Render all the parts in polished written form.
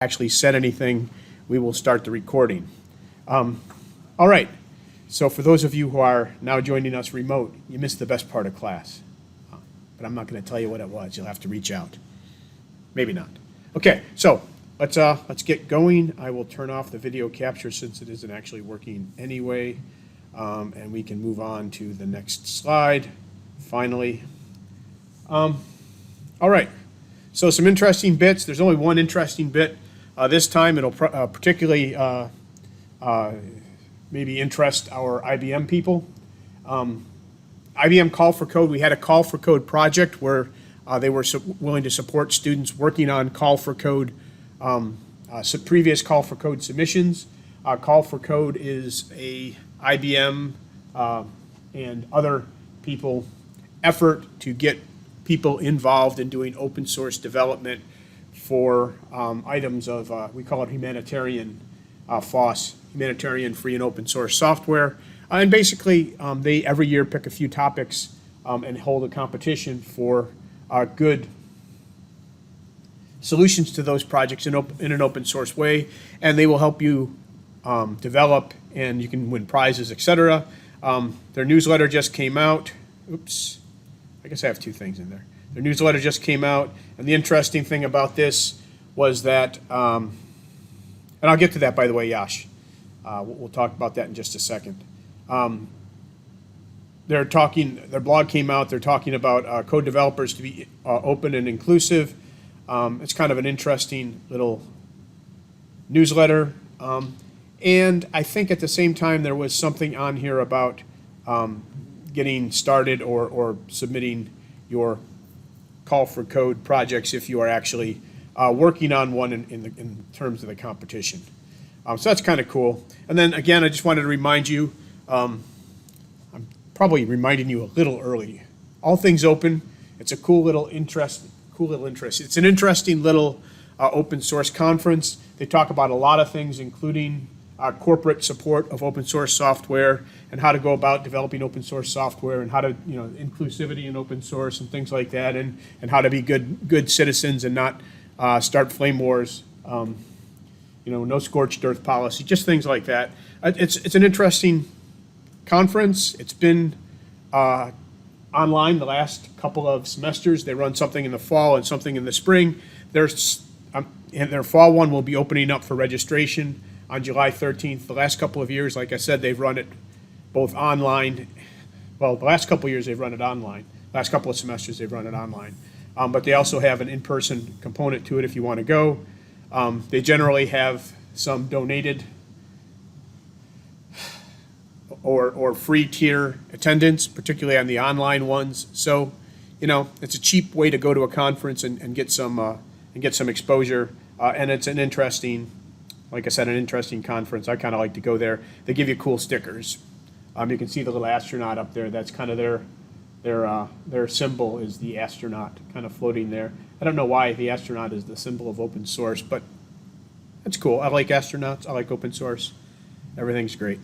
actually said anything, we will start the recording. All right, so for those of you who are now joining us remote, you missed the best part of class. But I'm not going to tell you what it was. You'll have to reach out. Maybe not. Okay, so let's get going. I will turn off the video capture since it isn't actually working anyway. And we can move on to the next slide, finally. All right, so some interesting bits. There's only one interesting bit. This time it'll particularly maybe interest our IBM people. IBM Call for Code, we had a Call for Code project where they were willing to support students working on Call for Code, previous Call for Code submissions. Call for Code is a IBM and other people effort to get people involved in doing open source development for items of, we call it humanitarian FOSS, humanitarian free and open source software. And basically, they every year pick a few topics and hold a competition for good solutions to those projects in an open source way. And they will help you develop, and you can win prizes, etc. Their newsletter just came out. Oops, I guess I have two things in there. Their newsletter just came out, and the interesting thing about this was that, and I'll get to that, by the way, Yash. We'll talk about that in just a second. Their blog came out, they're talking about code developers to be open and inclusive. It's kind of an interesting little newsletter. And I think at the same time there was something on here about getting started or submitting your Call for Code projects if you are actually working on one in terms of the competition. So that's kind of cool. And then again, I just wanted to remind you, I'm probably reminding you a little early. All things open. It's a cool little interest. It's an interesting little open source conference. They talk about a lot of things, including corporate support of open source software and how to go about developing open source software and how to, inclusivity in open source and things like that, and how to be good citizens and not start flame wars. No scorched earth policy, just things like that. It's an interesting conference. It's been online the last couple of semesters. They run something in the fall and something in the spring. And their fall one will be opening up for registration on July 13th. The last couple of years, like I said, they've run it both online. Well, the last couple of years they've run it online. Last couple of semesters they've run it online. But they also have an in-person component to it if you want to go. They generally have some donated or free tier attendance, particularly on the online ones. So, it's a cheap way to go to a conference and get some exposure. And it's an interesting, like I said, an interesting conference. I kind of like to go there. They give you cool stickers. You can see the little astronaut up there. That's kind of their symbol is the astronaut kind of floating there. I don't know why the astronaut is the symbol of open source, but that's cool. I like astronauts. I like open source. Everything's great.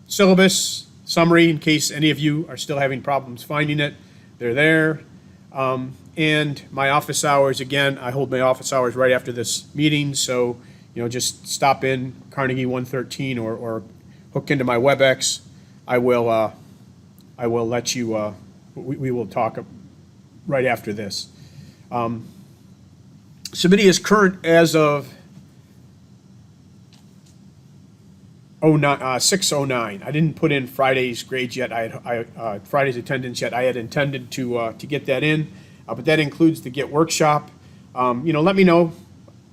Syllabus summary, in case any of you are still having problems finding it, they're there. And my office hours, again, I hold my office hours right after this meeting, so just stop in Carnegie 113 or hook into my WebEx. I will let you. We will talk right after this. Submittee is current as of 6:09. I didn't put in Friday's grades yet. Friday's attendance yet. I had intended to get that in, but that includes the Get workshop. Let me know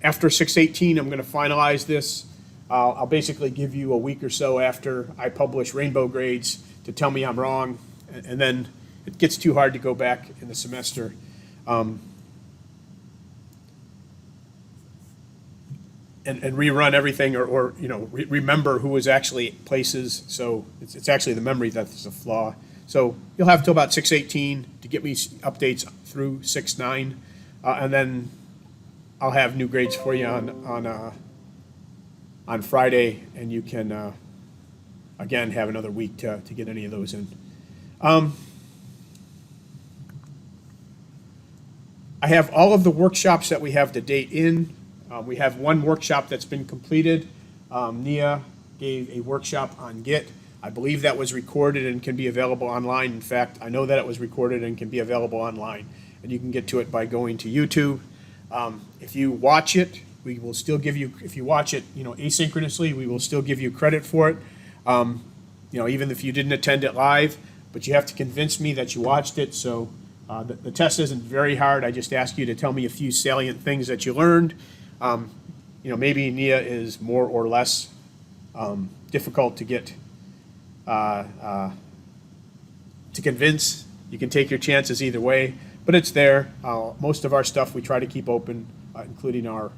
after 6:18. I'm going to finalize this. I'll basically give you a week or so after I publish rainbow grades to tell me I'm wrong, and then it gets too hard to go back in the semester. And rerun everything or remember who was actually places. So it's actually the memory that's a flaw. So you'll have till about 6:18 to get me updates through 6:09, and then I'll have new grades for you on Friday, and you can again have another week to get any of those in. I I have all of the workshops that we have to date in. We have one workshop that's been completed. Nia gave a workshop on Git. I believe that was recorded and can be available online. In fact, I know that it was recorded and can be available online. And you can get to it by going to YouTube. If you watch it, we will still give you, if you watch it, asynchronously, we will still give you credit for it. Even if you didn't attend it live, but you have to convince me that you watched it. So the test isn't very hard. I just ask you to tell me a few salient things that you learned. Maybe Nia is more or less difficult to get to convince. You can take your chances either way, but it's there. Most of our stuff we try to keep open, including our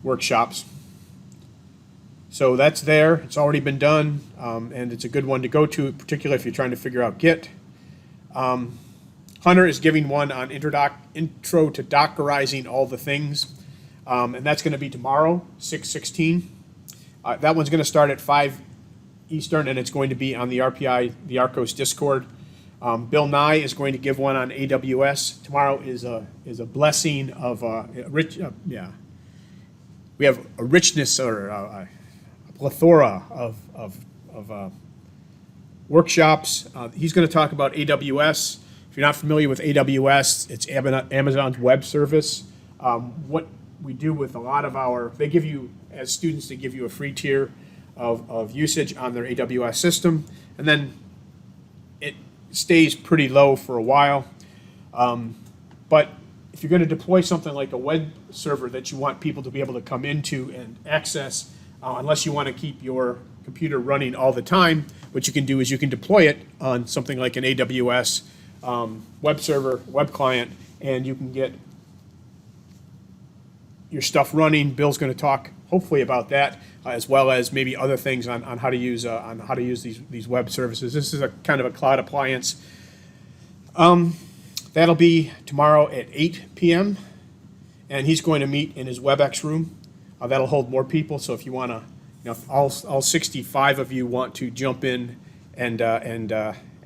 workshops. So that's there. It's already been done, and it's a good one to go to, particularly if you're trying to figure out Git. Hunter is giving one on intro to Dockerizing all the things, and that's going to be tomorrow, 6/16. That one's going to start at 5 Eastern, and it's going to be on the RCOS Discord. Bill Nye is going to give one on AWS. Tomorrow is a blessing of we have a richness or a plethora of workshops. He's going to talk about AWS. If you're not familiar with AWS, it's Amazon's web service. What we do with a lot of they give you, as students, they give you a free tier of usage on their AWS system, and then it stays pretty low for a while. But if you're going to deploy something like a web server that you want people to be able to come into and access, unless you want to keep your computer running all the time, what you can do is you can deploy it on something like an AWS web server, web client, and you can get your stuff running. Bill's going to talk hopefully about that, as well as maybe other things on how to use these web services. This is a kind of a cloud appliance. That'll be tomorrow at 8 p.m. and he's going to meet in his WebEx room. That'll hold more people. So if you want to, if all 65 of you want to jump in and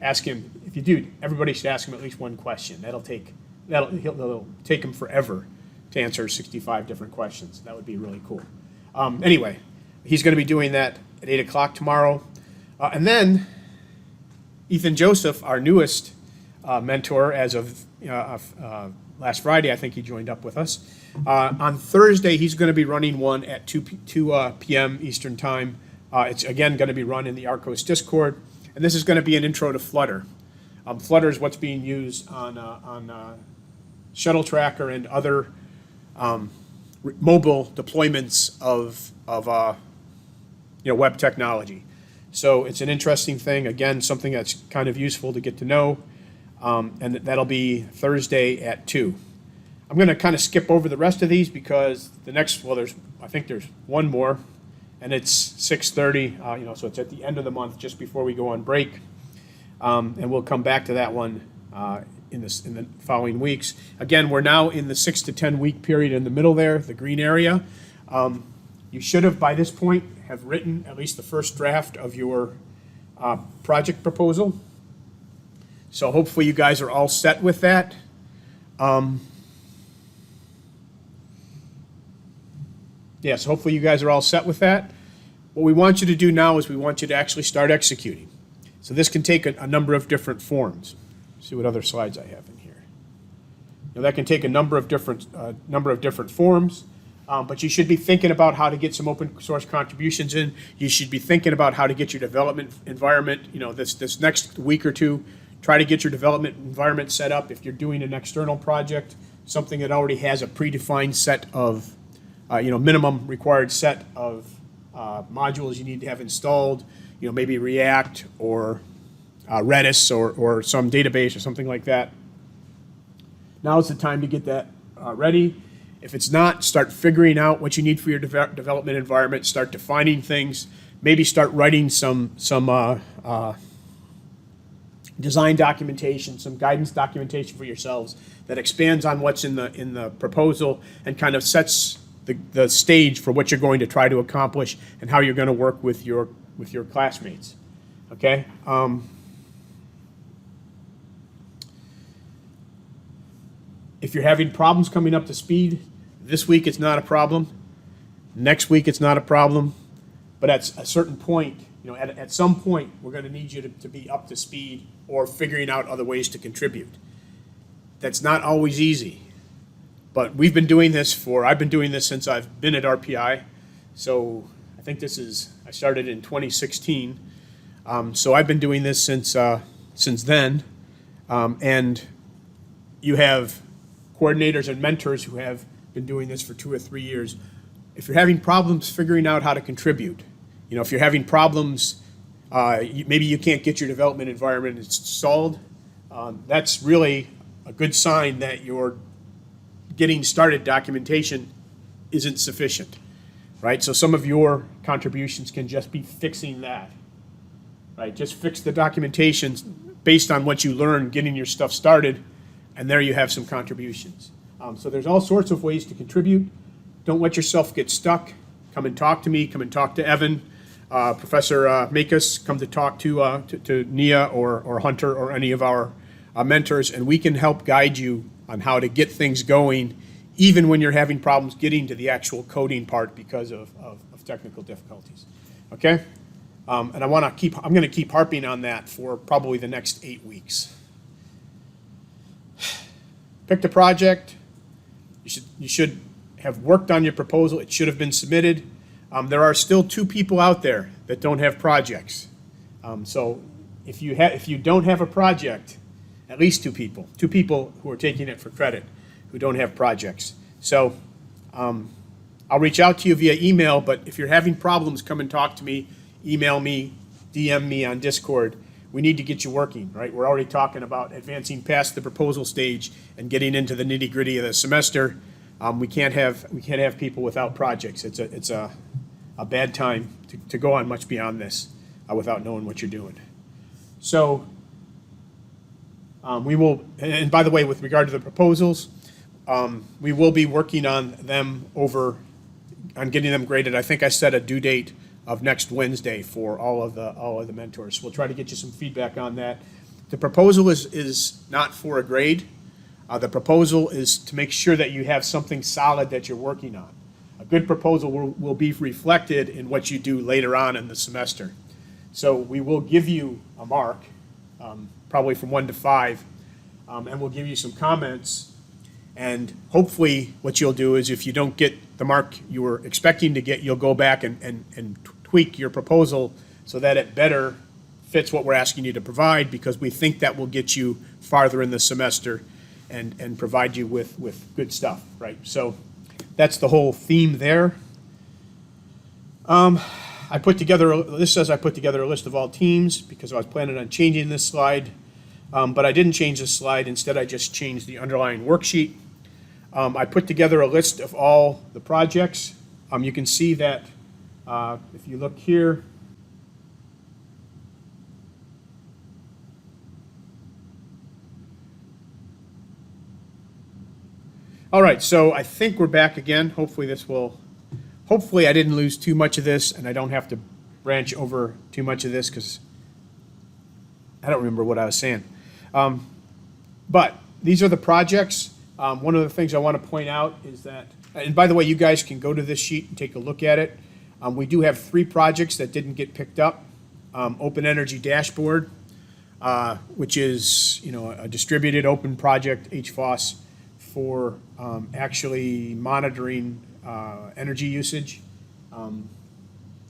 ask him, if you do, everybody should ask him at least one question. It'll take him forever to answer 65 different questions. That would be really cool. Anyway, he's going to be doing that at 8 o'clock tomorrow. And then Ethan Joseph, our newest mentor as of last Friday, I think he joined up with us. On Thursday, he's going to be running one at 2 p.m. Eastern Time. It's, again, going to be run in the RCOS Discord. And this is going to be an intro to Flutter. Flutter is what's being used on Shuttle Tracker and other mobile deployments of web technology. So it's an interesting thing. Again, something that's kind of useful to get to know. And that'll be Thursday at 2. I'm going to kind of skip over the rest of these because the next, I think there's one more, and it's 6:30. So it's at the end of the month, just before we go on break, and we'll come back to that one in the following weeks. Again, we're now in the 6 to 10 week period in the middle there, the green area. You should have, by this point, have written at least the first draft of your project proposal. So hopefully you guys are all set with that. Yes, hopefully you guys are all set with that. What we want you to do now is we want you to actually start executing. So this can take a number of different forms. See what other slides I have in here. That can take a number of different forms. But you should be thinking about how to get some open source contributions in. You should be thinking about how to get your development environment. This next week or two, try to get your development environment set up. If you're doing an external project, something that already has a predefined set of, minimum required set of modules you need to have installed. Maybe React or Redis or some database or something like that. Now's the time to get that ready. If it's not, start figuring out what you need for your development environment. Start defining things. Maybe start writing some design documentation, some guidance documentation for yourselves that expands on what's in the proposal and kind of sets the stage for what you're going to try to accomplish and how you're going to work with your classmates. Okay. If you're having problems coming up to speed, this week it's not a problem. Next week it's not a problem. But at a certain point, at some point, we're going to need you to be up to speed or figuring out other ways to contribute. That's not always easy. But I've been doing this since I've been at RPI. So I think I started in 2016. So I've been doing this since then. And you have coordinators and mentors who have been doing this for 2 or 3 years. If you're having problems figuring out how to contribute, if you're having problems, maybe you can't get your development environment installed, that's really a good sign that your getting started documentation isn't sufficient, right? So some of your contributions can just be fixing that, right? Just fix the documentation based on what you learned getting your stuff started, and there you have some contributions. So there's all sorts of ways to contribute. Don't let yourself get stuck. Come and talk to me. Come and talk to Evan, Professor Makis. Come to talk to Nia or Hunter or any of our mentors, and we can help guide you on how to get things going, even when you're having problems getting to the actual coding part because of technical difficulties. Okay? And I'm going to keep harping on that for probably the next 8 weeks. Pick the project. You should have worked on your proposal. It should have been submitted. There are still 2 people out there that don't have projects. So if you don't have a project, at least 2 people who are taking it for credit who don't have projects. So I'll reach out to you via email, but if you're having problems, come and talk to me, email me, DM me on Discord. We need to get you working, right? We're already talking about advancing past the proposal stage and getting into the nitty-gritty of the semester. We can't have people without projects. It's a bad time to go on much beyond this without knowing what you're doing. So we will, and by the way, with regard to the proposals, we will be working on them on getting them graded. I think I set a due date of next Wednesday for all of the mentors. We'll try to get you some feedback on that. The proposal is not for a grade. The proposal is to make sure that you have something solid that you're working on. A good proposal will be reflected in what you do later on in the semester. So we will give you a mark, probably from 1 to 5, and we'll give you some comments. And hopefully what you'll do is if you don't get the mark you were expecting to get, you'll go back and tweak your proposal so that it better fits what we're asking you to provide, because we think that will get you farther in the semester and provide you with good stuff, right? So that's the whole theme there. This says I put together a list of all teams because I was planning on changing this slide, but I didn't change this slide. Instead, I just changed the underlying worksheet. I put together a list of all the projects. You can see that if you look here, all right, so I think we're back again. Hopefully I didn't lose too much of this and I don't have to branch over too much of this because I don't remember what I was saying. But these are the projects. One of the things I want to point out is that, and by the way, you guys can go to this sheet and take a look at it. We do have 3 projects that didn't get picked up. Open Energy Dashboard, which is a distributed open project, HFOS, for actually monitoring energy usage.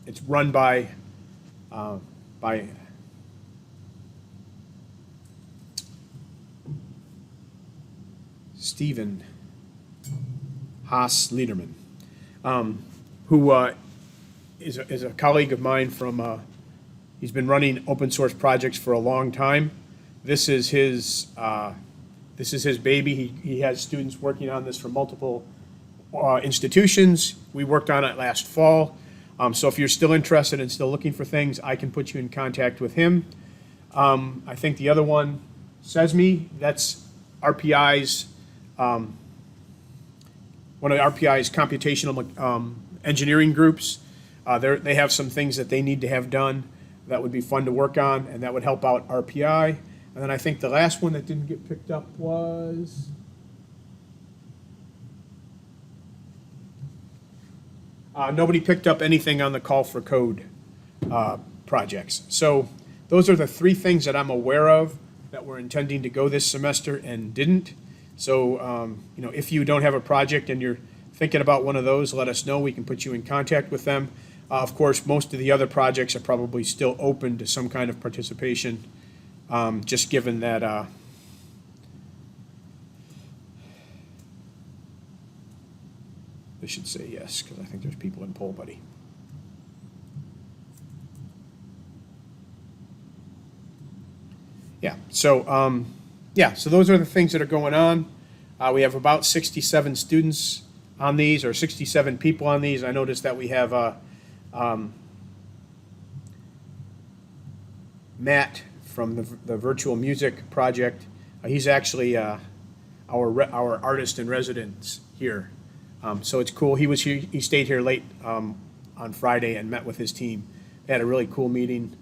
It's run by Stephen Haas Liederman, who is a colleague of mine from, he's been running open source projects for a long time. This is his baby. He has students working on this from multiple institutions. We worked on it last fall. So if you're still interested and still looking for things, I can put you in contact with him. I think the other one, SESME, that's RPI's, one of RPI's computational engineering groups. They have some things that they need to have done that would be fun to work on, and that would help out RPI. And then I think the last one that didn't get picked up was Nobody picked up anything on the call for code projects. So those are the three things that I'm aware of that were intending to go this semester and didn't. So, if you don't have a project and you're thinking about one of those, let us know. We can put you in contact with them. Of course, most of the other projects are probably still open to some kind of participation, just given that they should say yes, because I think there's people in poll buddy. Yeah, so so those are the things that are going on. We have about 67 students on these, or 67 people on these. I noticed that we have Matt from the virtual music project. He's actually our artist in residence here. So it's cool. He stayed here late on Friday and met with his team. They had a really cool meeting.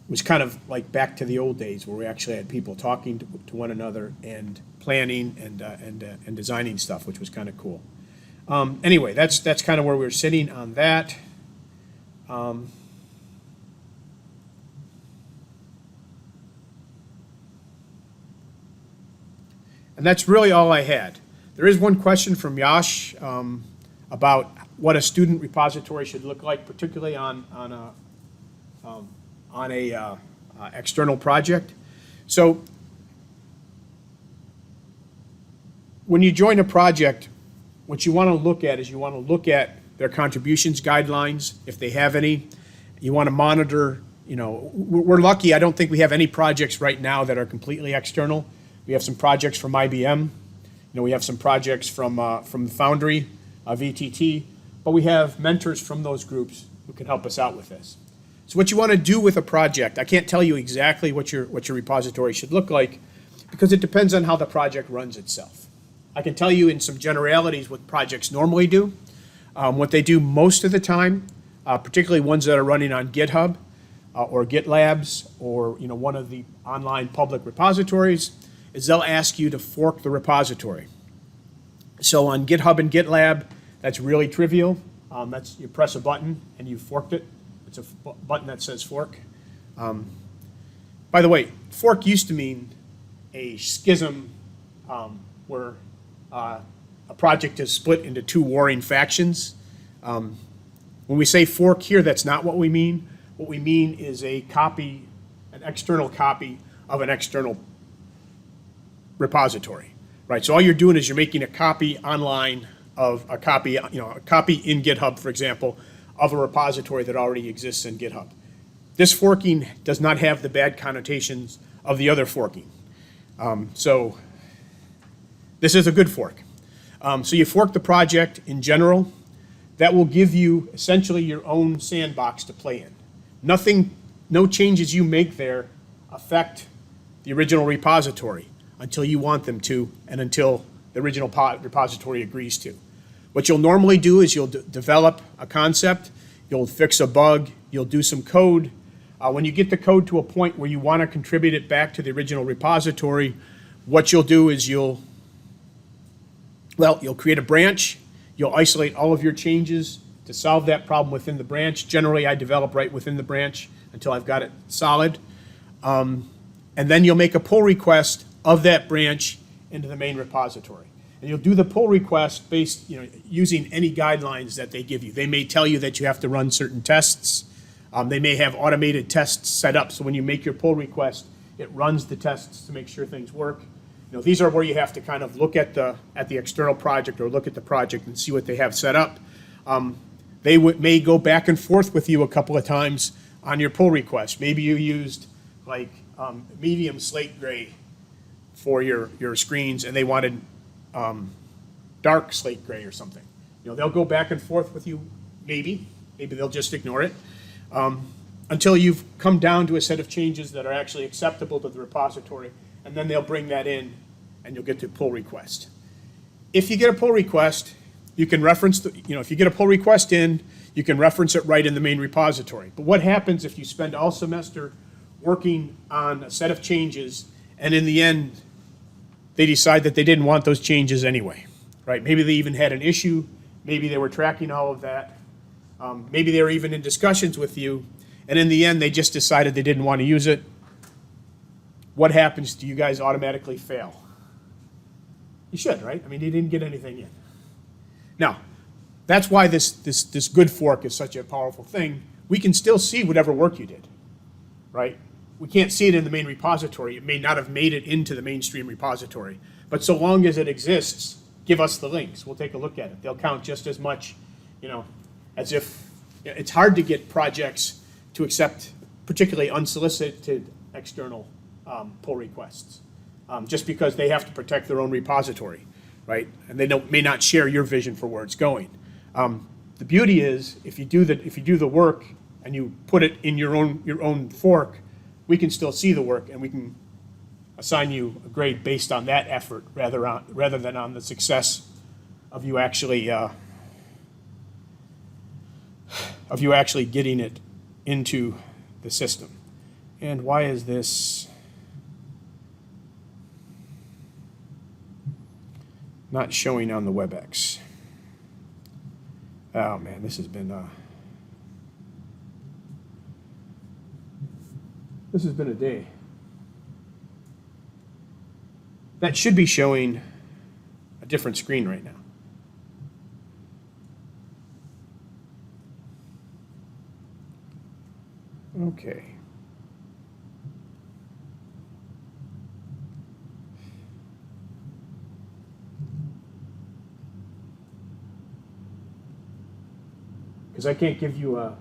It was kind of like back to the old days where we actually had people talking to one another and planning and designing stuff, which was kind of cool. Anyway, that's kind of where we're sitting on that. And that's really all I had. There is one question from Yash about what a student repository should look like, particularly on a external project. So when you join a project, what you want to look at is you want to look at their contributions guidelines, if they have any. You want to monitor, we're lucky. I don't think we have any projects right now that are completely external. We have some projects from IBM. We have some projects from the Foundry, VTT, but we have mentors from those groups who can help us out with this. So what you want to do with a project, I can't tell you exactly what your repository should look like because it depends on how the project runs itself. I can tell you in some generalities what projects normally do. What they do most of the time, particularly ones that are running on GitHub or GitLabs or one of the online public repositories, is they'll ask you to fork the repository. So on GitHub and GitLab, that's really trivial. You press a button and you forked it. It's a button that says fork. By the way, fork used to mean a schism where a project is split into two warring factions. When we say fork here, that's not what we mean. What we mean is an external copy of an external repository, right? So all you're doing is you're making a copy online of a copy in GitHub, for example, of a repository that already exists in GitHub. This forking does not have the bad connotations of the other forking. So this is a good fork. So you fork the project in general. That will give you essentially your own sandbox to play in. No changes you make there affect the original repository until you want them to and until the original repository agrees to. What you'll normally do is you'll develop a concept, you'll fix a bug, you'll do some code. When you get the code to a point where you want to contribute it back to the original repository, what you'll do is you'll create a branch, you'll isolate all of your changes to solve that problem within the branch. Generally, I develop right within the branch until I've got it solid. And then you'll make a pull request of that branch into the main repository. And you'll do the pull request based, using any guidelines that they give you. They may tell you that you have to run certain tests. They may have automated tests set up, so when you make your pull request, it runs the tests to make sure things work. These are where you have to kind of look at the external project or look at the project and see what they have set up. They may go back and forth with you a couple of times on your pull request. Maybe you used medium slate gray for your screens, and they wanted dark slate gray or something. They'll go back and forth with you, maybe they'll just ignore it, until you've come down to a set of changes that are actually acceptable to the repository, and then they'll bring that in, and you'll get to pull request. If you get a pull request, you can reference if you get a pull request in, you can reference it right in the main repository. But what happens if you spend all semester working on a set of changes, and in the end, they decide that they didn't want those changes anyway, right? Maybe they even had an issue. Maybe they were tracking all of that. Maybe they were even in discussions with you, and in the end, they just decided they didn't want to use it. What happens? Do you guys automatically fail? You should, right? I mean, you didn't get anything in. Now, that's why this good fork is such a powerful thing. We can still see whatever work you did, right? We can't see it in the main repository. It may not have made it into the mainstream repository. But so long as it exists, give us the links. We'll take a look at it. They'll count just as much, as if it's hard to get projects to accept particularly unsolicited external pull requests, just because they have to protect their own repository, right? And they may not share your vision for where it's going. The beauty is if you do the work and you put it in your own fork, we can still see the work and we can assign you a grade based on that effort rather than on the success of you actually getting it into the system. And why is this not showing on the WebEx? Oh man, this has been a day. That should be showing a different screen right now. Okay. Because I can't give you a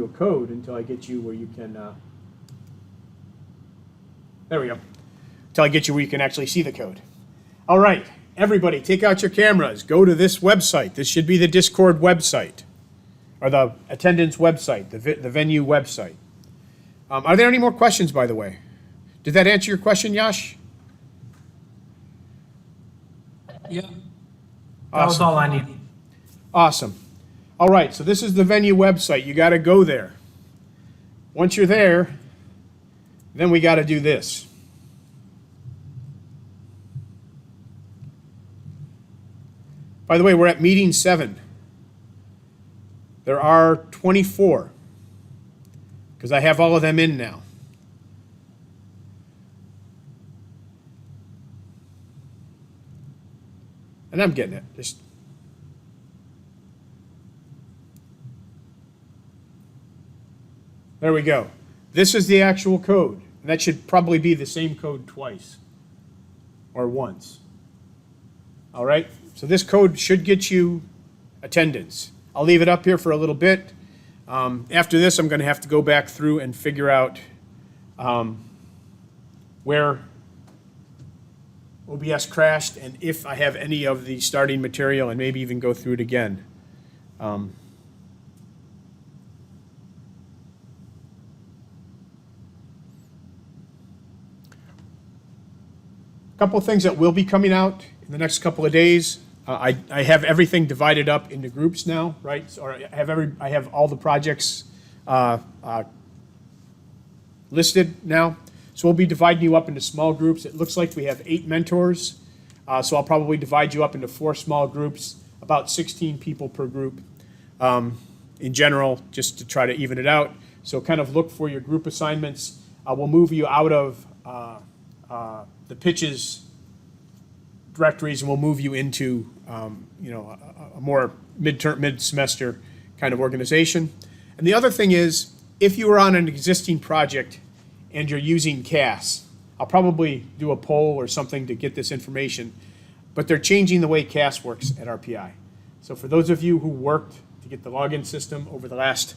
code until I get you where you can. There we go. Until I get you where you can actually see the code. All right, everybody, take out your cameras. Go to this website. This should be the Discord website, or the attendance website, the venue website. Are there any more questions, by the way? Did that answer your question, Yash? Yeah. That was all I needed. Awesome. All right, so this is the venue website. You got to go there. Once you're there, then we got to do this. By the way, we're at meeting 7. There are 24, because I have all of them in now. And I'm getting it. There we go. This is the actual code. And that should probably be the same code twice or once. All right? So this code should get you attendance. I'll leave it up here for a little bit. After this, I'm going to have to go back through and figure out where OBS crashed and if I have any of the starting material, and maybe even go through it again. Couple of things that will be coming out in the next couple of days. I have everything divided up into groups now, right? So, or I have all the projects listed now. So we'll be dividing you up into small groups. It looks like we have 8 mentors. So I'll probably divide you up into 4 small groups, about 16 people per group in general, just to try to even it out. So kind of look for your group assignments. We'll move you out of the pitches directories, and we'll move you into a more mid-semester kind of organization. And the other thing is, if you are on an existing project and you're using CAS, I'll probably do a poll or something to get this information, but they're changing the way CAS works at RPI. So for those of you who worked to get the login system over the last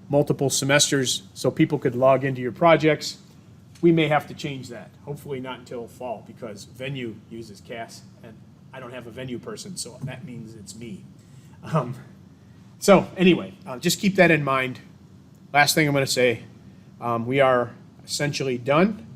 multiple semesters so people could log into your projects, we may have to change that. Hopefully not until fall, because Venue uses CAS, and I don't have a Venue person, so that means it's me. So anyway, just keep that in mind. Last thing I'm going to say, we are essentially done.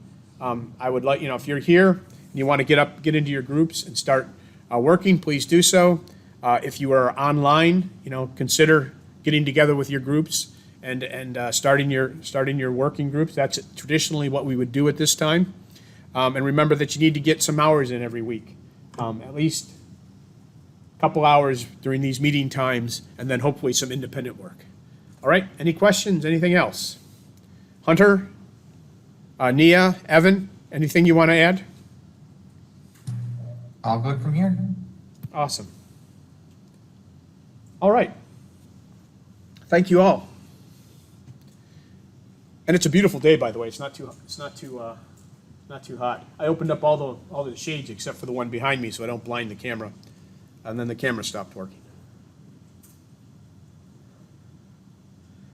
I would like, if you're here and you want to get into your groups and start working, please do so. If you are online, consider getting together with your groups and starting your working groups. That's traditionally what we would do at this time. And remember that you need to get some hours in every week, at least couple hours during these meeting times, and then hopefully some independent work. All right, any questions, anything else? Hunter, Nia, Evan, anything you want to add? All good from here. Awesome. All right. Thank you all. And it's a beautiful day, by the way. It's not too hot. I opened up all the shades except for the one behind me so I don't blind the camera. And then the camera stopped working.